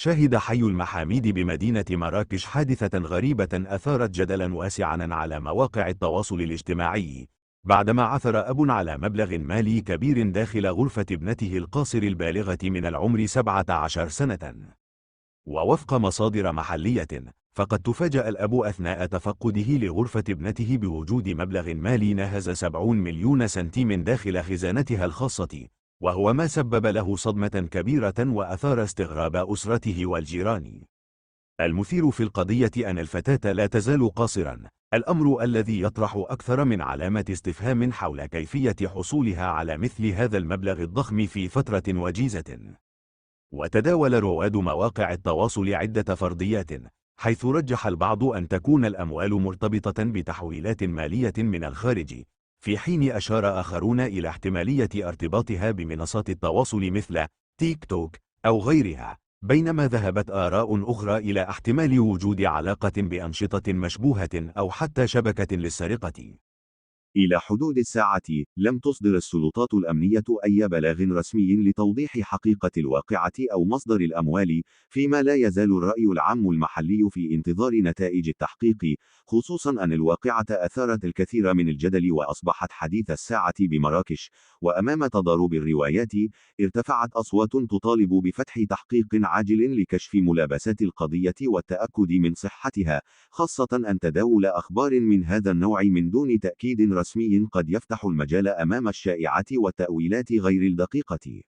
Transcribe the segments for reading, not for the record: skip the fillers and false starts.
شهد حي المحاميد بمدينة مراكش حادثة غريبة أثارت جدلا واسعا على مواقع التواصل الاجتماعي، بعدما عثر أب على مبلغ مالي كبير داخل غرفة ابنته القاصر البالغة من العمر 17 سنة. ووفق مصادر محلية، فقد تفاجأ الأب أثناء تفقده لغرفة ابنته بوجود مبلغ مالي ناهز 70 مليون سنتيم داخل خزانتها الخاصة، وهو ما سبب له صدمة كبيرة وأثار استغراب أسرته والجيران. المثير في القضية أن الفتاة لا تزال قاصرا، الأمر الذي يطرح أكثر من علامة استفهام حول كيفية حصولها على مثل هذا المبلغ الضخم في فترة وجيزة. وتداول رواد مواقع التواصل عدة فرضيات، حيث رجح البعض أن تكون الأموال مرتبطة بتحويلات مالية من الخارج، في حين أشار آخرون إلى احتمالية ارتباطها بمنصات التواصل مثل تيك توك أو غيرها، بينما ذهبت آراء أخرى إلى احتمال وجود علاقة بأنشطة مشبوهة أو حتى شبكة للسرقة. إلى حدود الساعة، لم تصدر السلطات الأمنية أي بلاغ رسمي لتوضيح حقيقة الواقعة أو مصدر الأموال، فيما لا يزال الرأي العام المحلي في انتظار نتائج التحقيق، خصوصا أن الواقعة أثارت الكثير من الجدل وأصبحت حديث الساعة بمراكش. وأمام تضارب الروايات، ارتفعت أصوات تطالب بفتح تحقيق عاجل لكشف ملابسات القضية والتأكد من صحتها، خاصة أن تداول أخبار من هذا النوع من دون تأكيد رسمي قد يفتح المجال أمام الشائعات والتأويلات غير الدقيقة.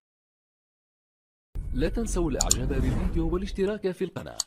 لا تنسوا الإعجاب بالفيديو والاشتراك في القناة.